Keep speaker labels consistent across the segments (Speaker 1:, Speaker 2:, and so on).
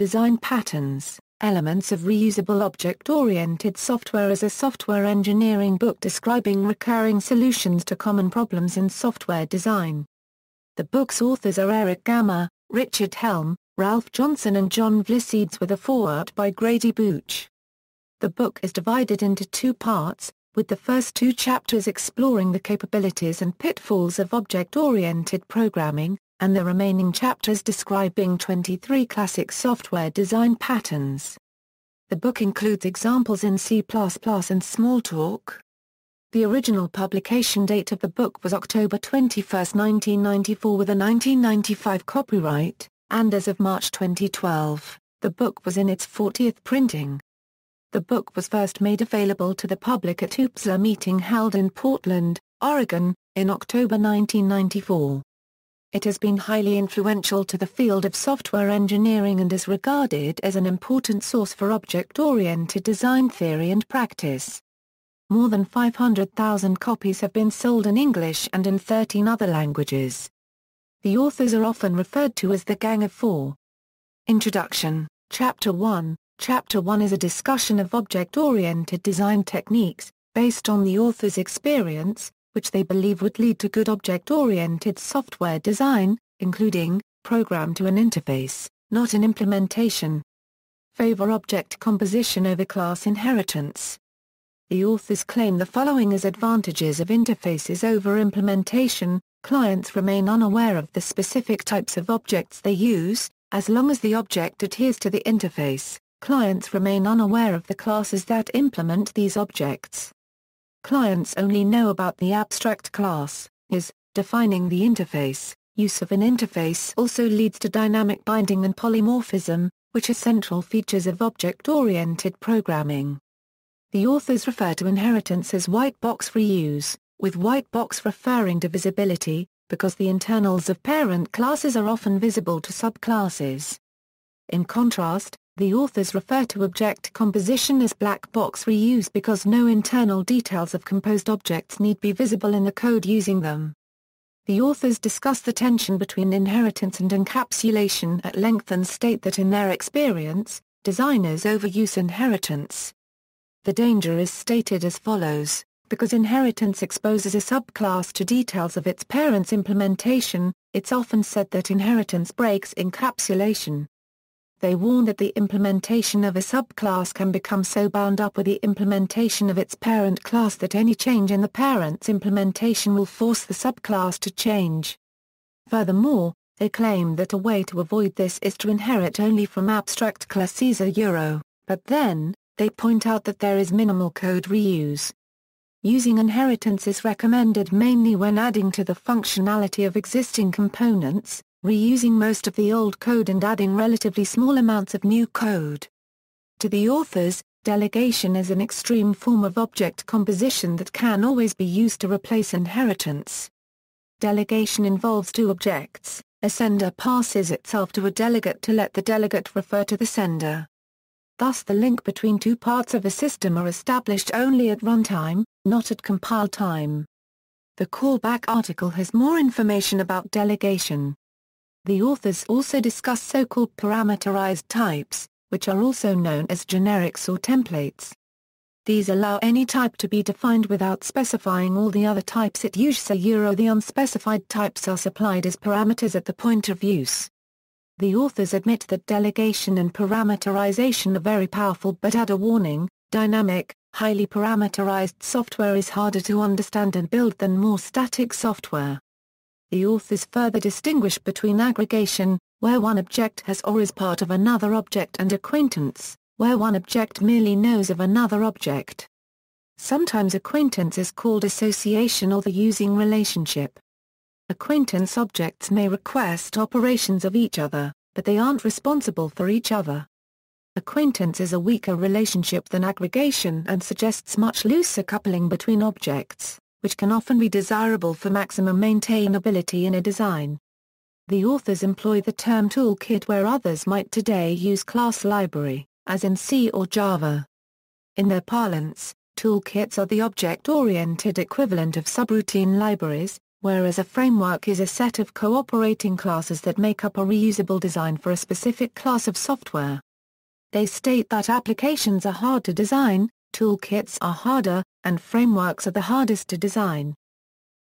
Speaker 1: Design patterns. Elements of Reusable Object-Oriented Software is a software engineering book describing recurring solutions to common problems in software design. The book's authors are Erich Gamma, Richard Helm, Ralph Johnson and John Vlissides, with a foreword by Grady Booch. The book is divided into two parts, with the first two chapters exploring the capabilities and pitfalls of object-oriented programming, and the remaining chapters describing 23 classic software design patterns. The book includes examples in C++ and Smalltalk. The original publication date of the book was October 21, 1994, with a 1995 copyright, and as of March 2012, the book was in its 40th printing. The book was first made available to the public at UPSLA meeting held in Portland, Oregon, in October 1994. It has been highly influential to the field of software engineering and is regarded as an important source for object-oriented design theory and practice. More than 500,000 copies have been sold in English and in 13 other languages. The authors are often referred to as the Gang of Four. Introduction. Chapter 1. Chapter 1 is a discussion of object-oriented design techniques, based on the author's experience, which they believe would lead to good object-oriented software design, including, program to an interface, not an implementation. Favor object composition over class inheritance. The authors claim the following as advantages of interfaces over implementation: clients remain unaware of the specific types of objects they use, as long as the object adheres to the interface. Clients remain unaware of the classes that implement these objects. Clients only know about the abstract class, defining the interface. Use of an interface also leads to dynamic binding and polymorphism, which are central features of object-oriented programming. The authors refer to inheritance as white box reuse, with white box referring to visibility, because the internals of parent classes are often visible to subclasses. In contrast, the authors refer to object composition as black box reuse because no internal details of composed objects need be visible in the code using them. The authors discuss the tension between inheritance and encapsulation at length and state that in their experience, designers overuse inheritance. The danger is stated as follows: because inheritance exposes a subclass to details of its parent's implementation, it's often said that inheritance breaks encapsulation. They warn that the implementation of a subclass can become so bound up with the implementation of its parent class that any change in the parent's implementation will force the subclass to change. Furthermore, they claim that a way to avoid this is to inherit only from abstract classes but then, they point out that there is minimal code reuse. Using inheritance is recommended mainly when adding to the functionality of existing components, reusing most of the old code and adding relatively small amounts of new code. To the authors, delegation is an extreme form of object composition that can always be used to replace inheritance. Delegation involves two objects. A sender passes itself to a delegate to let the delegate refer to the sender. Thus the link between two parts of a system are established only at runtime, not at compile time. The callback article has more information about delegation. The authors also discuss so-called parameterized types, which are also known as generics or templates. These allow any type to be defined without specifying all the other types it uses. The unspecified types are supplied as parameters at the point of use. The authors admit that delegation and parameterization are very powerful but add a warning: dynamic, highly parameterized software is harder to understand and build than more static software. The authors further distinguish between aggregation, where one object has or is part of another object, and acquaintance, where one object merely knows of another object. Sometimes acquaintance is called association or the using relationship. Acquaintance objects may request operations of each other, but they aren't responsible for each other. Acquaintance is a weaker relationship than aggregation and suggests much looser coupling between objects, which can often be desirable for maximum maintainability in a design. The authors employ the term toolkit where others might today use class library, as in C or Java. In their parlance, toolkits are the object-oriented equivalent of subroutine libraries, whereas a framework is a set of cooperating classes that make up a reusable design for a specific class of software. They state that applications are hard to design, toolkits are harder, and frameworks are the hardest to design.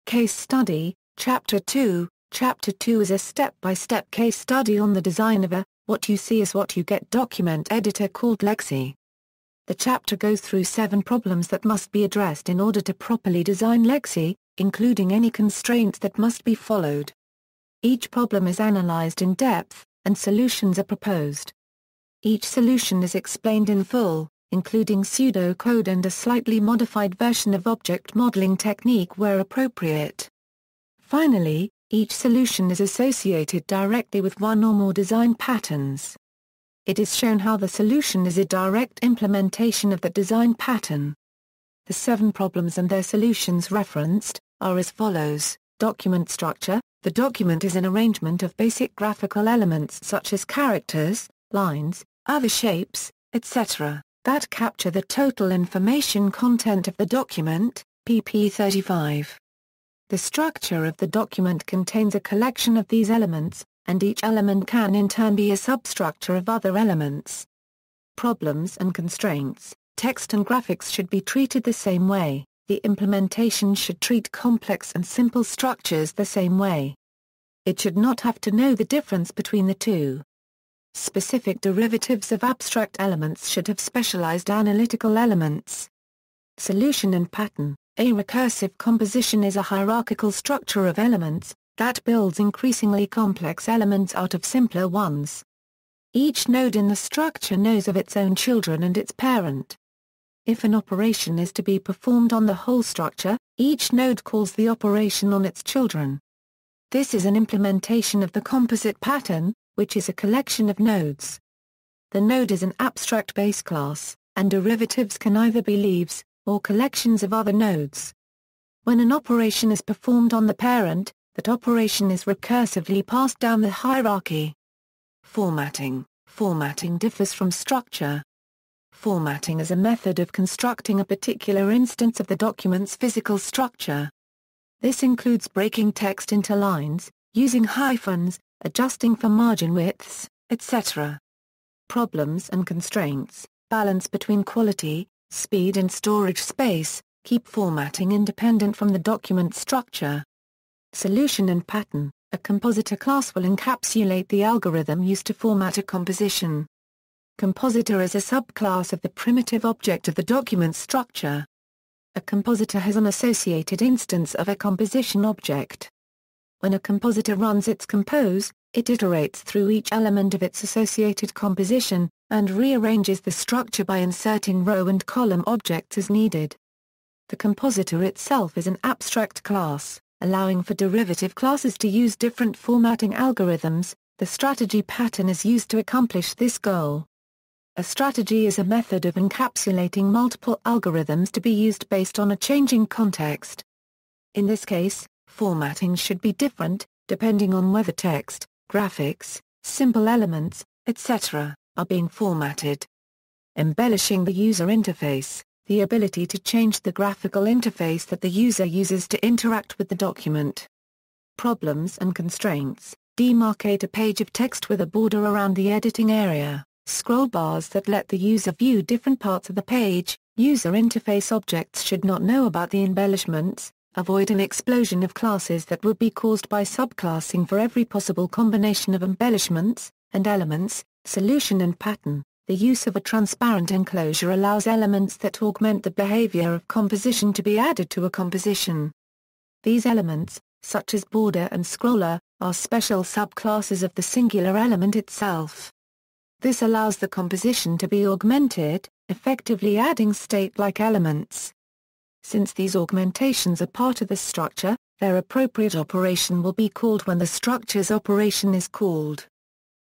Speaker 1: Case Study, Chapter 2. Chapter 2 is a step-by-step case study on the design of a "what you see is what you get" document editor called Lexi. The chapter goes through 7 problems that must be addressed in order to properly design Lexi, including any constraints that must be followed. Each problem is analyzed in depth, and solutions are proposed. Each solution is explained in full, including pseudocode and a slightly modified version of object modeling technique where appropriate. Finally, each solution is associated directly with one or more design patterns. It is shown how the solution is a direct implementation of the design pattern. The 7 problems and their solutions referenced are as follows. Document structure. The document is an arrangement of basic graphical elements such as characters, lines, other shapes, etc., that capture the total information content of the document, pp. 35. The structure of the document contains a collection of these elements, and each element can in turn be a substructure of other elements. Problems and constraints. Text and graphics should be treated the same way. The implementation should treat complex and simple structures the same way. It should not have to know the difference between the two. Specific derivatives of abstract elements should have specialized analytical elements. Solution and pattern. A recursive composition is a hierarchical structure of elements that builds increasingly complex elements out of simpler ones. Each node in the structure knows of its own children and its parent. If an operation is to be performed on the whole structure, each node calls the operation on its children. This is an implementation of the composite pattern, which is a collection of nodes. The node is an abstract base class, and derivatives can either be leaves, or collections of other nodes. When an operation is performed on the parent, that operation is recursively passed down the hierarchy. Formatting. Formatting differs from structure. Formatting is a method of constructing a particular instance of the document's physical structure. This includes breaking text into lines, using hyphens, adjusting for margin widths, etc. Problems and constraints. Balance between quality, speed and storage space. Keep formatting independent from the document structure. Solution and pattern. A compositor class will encapsulate the algorithm used to format a composition. Compositor is a subclass of the primitive object of the document structure. A compositor has an associated instance of a composition object. When a compositor runs its compose, it iterates through each element of its associated composition, and rearranges the structure by inserting row and column objects as needed. The compositor itself is an abstract class, allowing for derivative classes to use different formatting algorithms. The strategy pattern is used to accomplish this goal. A strategy is a method of encapsulating multiple algorithms to be used based on a changing context. In this case, formatting should be different, depending on whether text, graphics, simple elements, etc., are being formatted. Embellishing the user interface. The ability to change the graphical interface that the user uses to interact with the document. Problems and constraints. Demarcate a page of text with a border around the editing area. Scroll bars that let the user view different parts of the page. User interface objects should not know about the embellishments. Avoid an explosion of classes that would be caused by subclassing for every possible combination of embellishments and elements. Solution and pattern. The use of a transparent enclosure allows elements that augment the behavior of composition to be added to a composition. These elements, such as border and scroller, are special subclasses of the singular element itself. This allows the composition to be augmented, effectively adding state-like elements. Since these augmentations are part of the structure, their appropriate operation will be called when the structure's operation is called.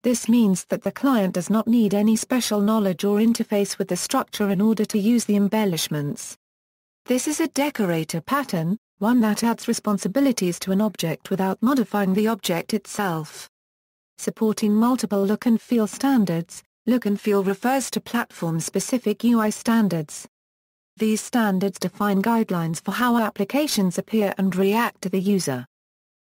Speaker 1: This means that the client does not need any special knowledge or interface with the structure in order to use the embellishments. This is a decorator pattern, one that adds responsibilities to an object without modifying the object itself. Supporting multiple look and feel standards. Look and feel refers to platform-specific UI standards. These standards define guidelines for how applications appear and react to the user.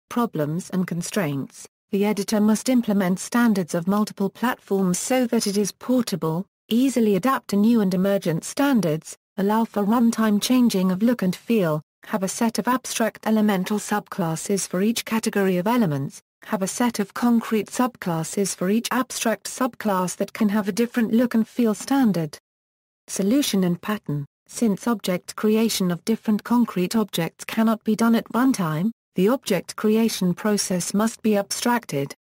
Speaker 1: Problems and constraints. The editor must implement standards of multiple platforms so that it is portable, easily adapt to new and emergent standards, allow for runtime changing of look and feel, have a set of abstract elemental subclasses for each category of elements, have a set of concrete subclasses for each abstract subclass that can have a different look and feel standard. Solution and pattern. Since object creation of different concrete objects cannot be done at runtime, the object creation process must be abstracted.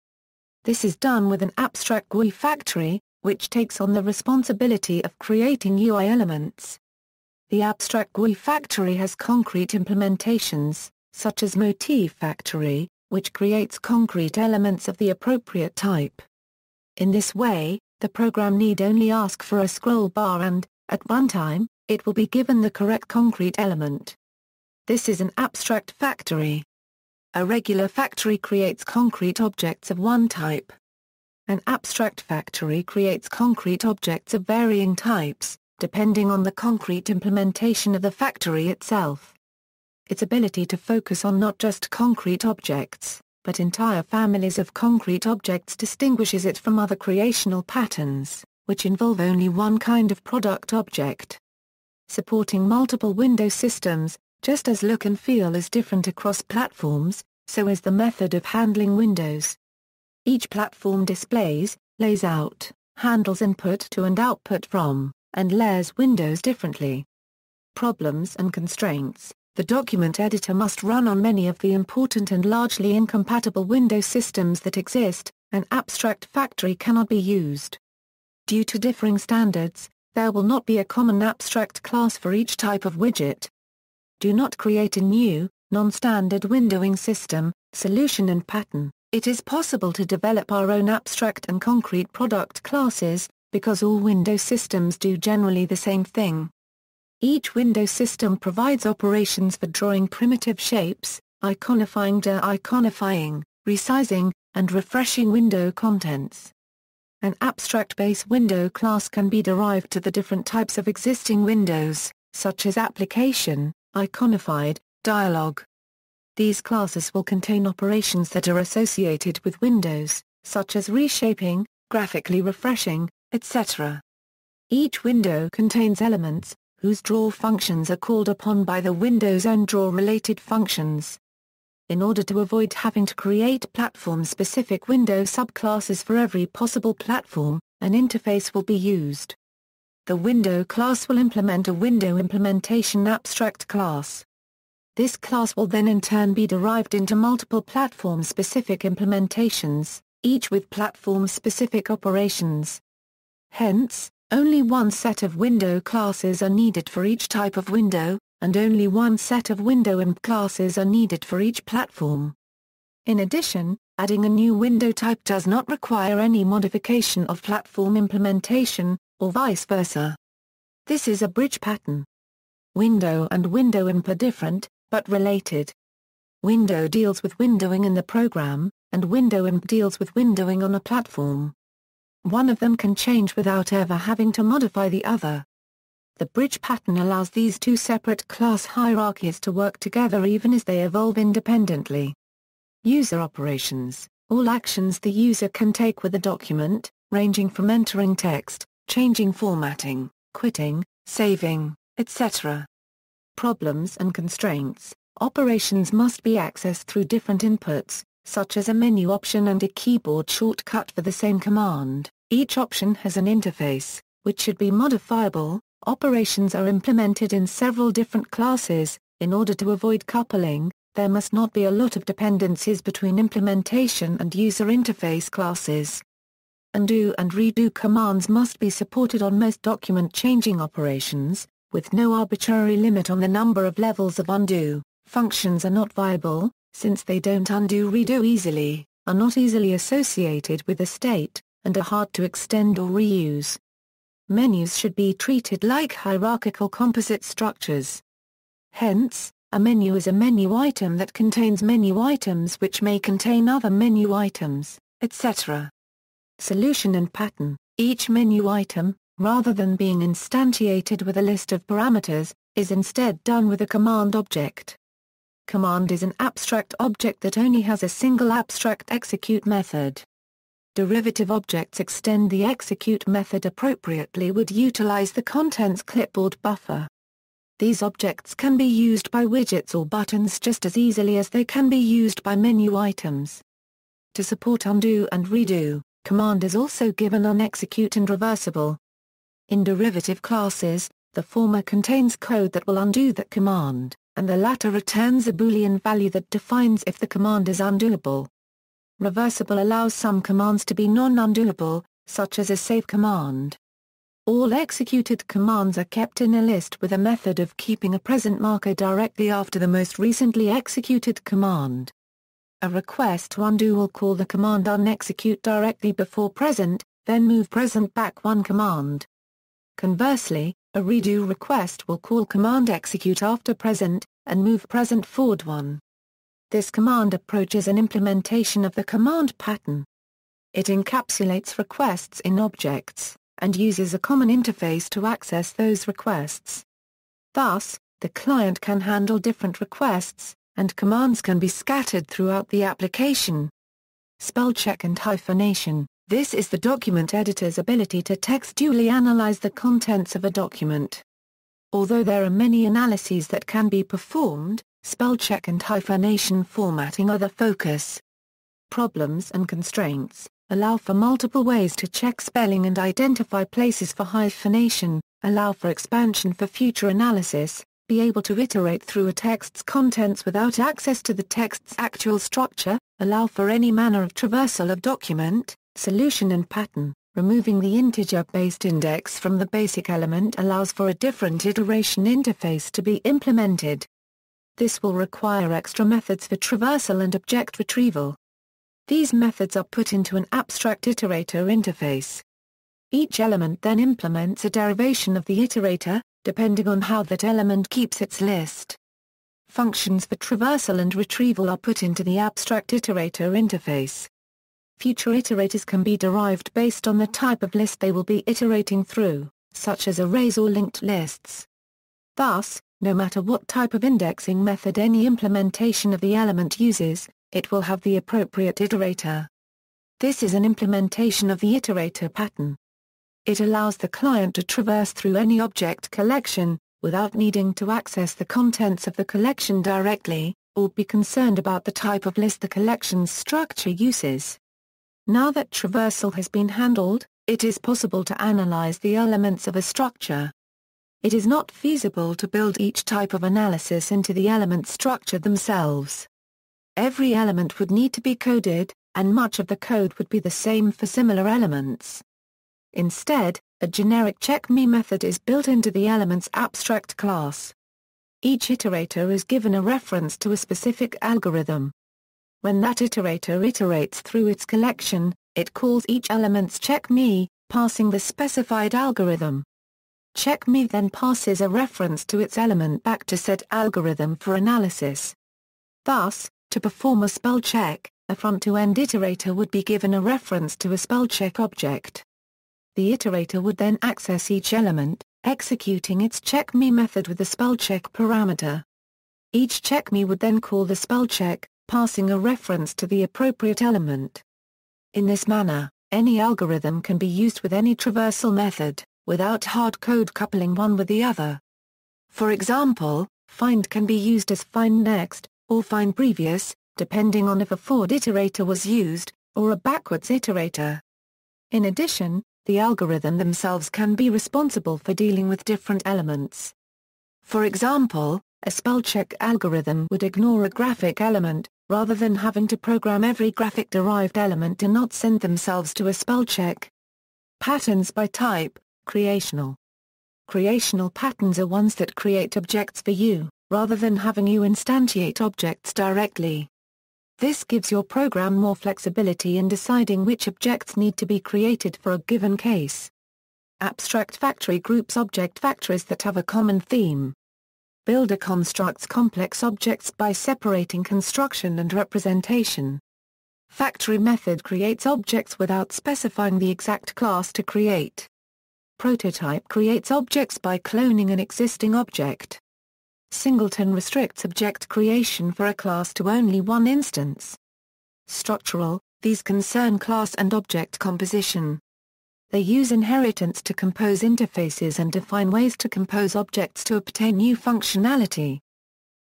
Speaker 1: This is done with an abstract GUI factory, which takes on the responsibility of creating UI elements. The abstract GUI factory has concrete implementations, such as Motif Factory, which creates concrete elements of the appropriate type. In this way, the program need only ask for a scroll bar and, at runtime, it will be given the correct concrete element. This is an abstract factory. A regular factory creates concrete objects of one type. An abstract factory creates concrete objects of varying types, depending on the concrete implementation of the factory itself. Its ability to focus on not just concrete objects, but entire families of concrete objects distinguishes it from other creational patterns, which involve only one kind of product object. Supporting multiple Windows systems, just as look and feel is different across platforms, so is the method of handling Windows. Each platform displays, lays out, handles input to and output from, and layers windows differently. Problems and constraints. The document editor must run on many of the important and largely incompatible Windows systems that exist. An abstract factory cannot be used. Due to differing standards, there will not be a common abstract class for each type of widget. Do not create a new, non-standard windowing system. Solution and pattern. It is possible to develop our own abstract and concrete product classes, because all Windows systems do generally the same thing. Each Windows system provides operations for drawing primitive shapes, iconifying, de-iconifying, resizing, and refreshing window contents. An abstract base window class can be derived to the different types of existing windows, such as application, iconified, dialog. These classes will contain operations that are associated with Windows, such as reshaping, graphically refreshing, etc. Each window contains elements, whose draw functions are called upon by the Windows own draw-related functions. In order to avoid having to create platform-specific window subclasses for every possible platform, an interface will be used. The window class will implement a window implementation abstract class. This class will then in turn be derived into multiple platform-specific implementations, each with platform-specific operations. Hence, only one set of window classes are needed for each type of window, and only one set of window imp classes are needed for each platform. In addition, adding a new window type does not require any modification of platform implementation, or vice versa. This is a bridge pattern. Window and window imp are different, but related. Window deals with windowing in the program, and window imp deals with windowing on a platform. One of them can change without ever having to modify the other. The bridge pattern allows these two separate class hierarchies to work together even as they evolve independently. User operations, all actions the user can take with a document, ranging from entering text, changing formatting, quitting, saving, etc. Problems and constraints. Operations must be accessed through different inputs, such as a menu option and a keyboard shortcut for the same command. Each option has an interface, which should be modifiable. Operations are implemented in several different classes. In order to avoid coupling, there must not be a lot of dependencies between implementation and user interface classes. Undo and redo commands must be supported on most document changing operations, with no arbitrary limit on the number of levels of undo. Functions are not viable, since they don't undo-redo easily, are not easily associated with a state, and are hard to extend or reuse. Menus should be treated like hierarchical composite structures. Hence, a menu is a menu item that contains menu items which may contain other menu items, etc. Solution and pattern. Each menu item, rather than being instantiated with a list of parameters, is instead done with a command object. Command is an abstract object that only has a single abstract execute method. Derivative objects extend the execute method appropriately would utilize the contents clipboard buffer. These objects can be used by widgets or buttons just as easily as they can be used by menu items. To support undo and redo, command is also given on execute and reversible. In derivative classes, the former contains code that will undo that command, and the latter returns a Boolean value that defines if the command is undoable. Reversible allows some commands to be non-undoable, such as a save command. All executed commands are kept in a list with a method of keeping a present marker directly after the most recently executed command. A request to undo will call the command unexecute directly before present, then move present back one command. Conversely, a redo request will call command execute after present, and move present forward one. This command approach is an implementation of the command pattern. It encapsulates requests in objects, and uses a common interface to access those requests. Thus, the client can handle different requests, and commands can be scattered throughout the application. Spellcheck and hyphenation. This is the document editor's ability to textually analyze the contents of a document. Although there are many analyses that can be performed, spellcheck and hyphenation formatting are the focus. Problems and constraints allow for multiple ways to check spelling and identify places for hyphenation, allow for expansion for future analysis, be able to iterate through a text's contents without access to the text's actual structure, allow for any manner of traversal of document, solution and pattern. Removing the integer-based index from the basic element allows for a different iteration interface to be implemented. This will require extra methods for traversal and object retrieval. These methods are put into an abstract iterator interface. Each element then implements a derivation of the iterator, depending on how that element keeps its list. Functions for traversal and retrieval are put into the abstract iterator interface. Future iterators can be derived based on the type of list they will be iterating through, such as arrays or linked lists. Thus, no matter what type of indexing method any implementation of the element uses, it will have the appropriate iterator. This is an implementation of the Iterator pattern. It allows the client to traverse through any object collection, without needing to access the contents of the collection directly, or be concerned about the type of list the collection's structure uses. Now that traversal has been handled, it is possible to analyze the elements of a structure. It is not feasible to build each type of analysis into the element structure themselves. Every element would need to be coded, and much of the code would be the same for similar elements. Instead, a generic check.me method is built into the element's abstract class. Each iterator is given a reference to a specific algorithm. When that iterator iterates through its collection, it calls each element's check.me, passing the specified algorithm. Check.me then passes a reference to its element back to said algorithm for analysis. Thus, to perform a spell check, a front-to-end iterator would be given a reference to a spell check object. The iterator would then access each element, executing its check.me method with the spell check parameter. Each check.me would then call the spell check, passing a reference to the appropriate element. In this manner, any algorithm can be used with any traversal method, without hard code coupling one with the other. For example, find can be used as find next, or find previous, depending on if a forward iterator was used, or a backwards iterator. In addition, the algorithm themselves can be responsible for dealing with different elements. For example, a spellcheck algorithm would ignore a graphic element, rather than having to program every graphic-derived element to not send themselves to a spellcheck. Patterns by type. Creational. Creational patterns are ones that create objects for you, rather than having you instantiate objects directly. This gives your program more flexibility in deciding which objects need to be created for a given case. Abstract factory groups object factories that have a common theme. Builder constructs complex objects by separating construction and representation. Factory method creates objects without specifying the exact class to create. Prototype creates objects by cloning an existing object. Singleton restricts object creation for a class to only one instance. Structural, these concern class and object composition. They use inheritance to compose interfaces and define ways to compose objects to obtain new functionality.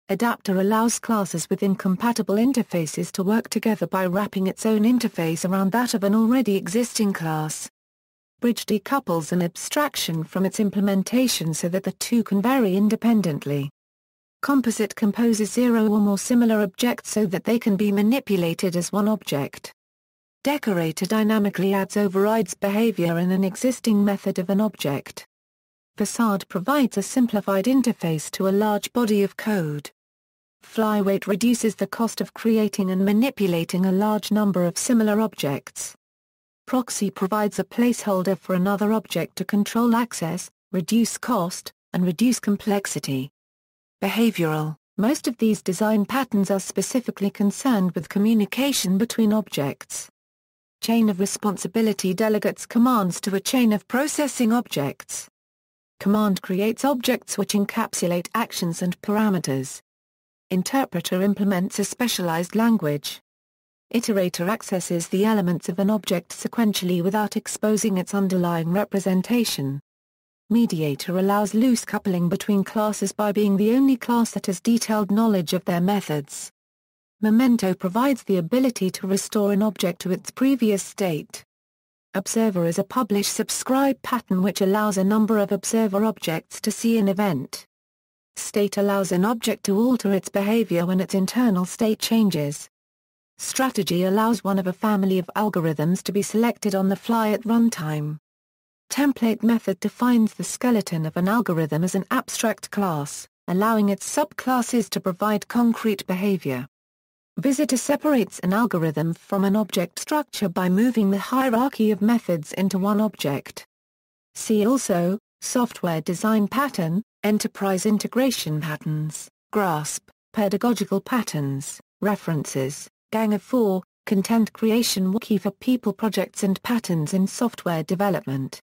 Speaker 1: Adapter allows classes with incompatible interfaces to work together by wrapping its own interface around that of an already existing class. Bridge decouples an abstraction from its implementation so that the two can vary independently. Composite composes zero or more similar objects so that they can be manipulated as one object. Decorator dynamically adds overrides behavior in an existing method of an object. Facade provides a simplified interface to a large body of code. Flyweight reduces the cost of creating and manipulating a large number of similar objects. Proxy provides a placeholder for another object to control access, reduce cost, and reduce complexity. Behavioral, most of these design patterns are specifically concerned with communication between objects. Chain of responsibility delegates commands to a chain of processing objects. Command creates objects which encapsulate actions and parameters. Interpreter implements a specialized language. Iterator accesses the elements of an object sequentially without exposing its underlying representation. Mediator allows loose coupling between classes by being the only class that has detailed knowledge of their methods. Memento provides the ability to restore an object to its previous state. Observer is a publish-subscribe pattern which allows a number of observer objects to see an event. State allows an object to alter its behavior when its internal state changes. Strategy allows one of a family of algorithms to be selected on the fly at runtime. Template method defines the skeleton of an algorithm as an abstract class, allowing its subclasses to provide concrete behavior. Visitor separates an algorithm from an object structure by moving the hierarchy of methods into one object. See also, Software Design Pattern, Enterprise Integration Patterns, Grasp, Pedagogical Patterns, References, Gang of Four, Content Creation Wiki for People Projects and Patterns in Software Development.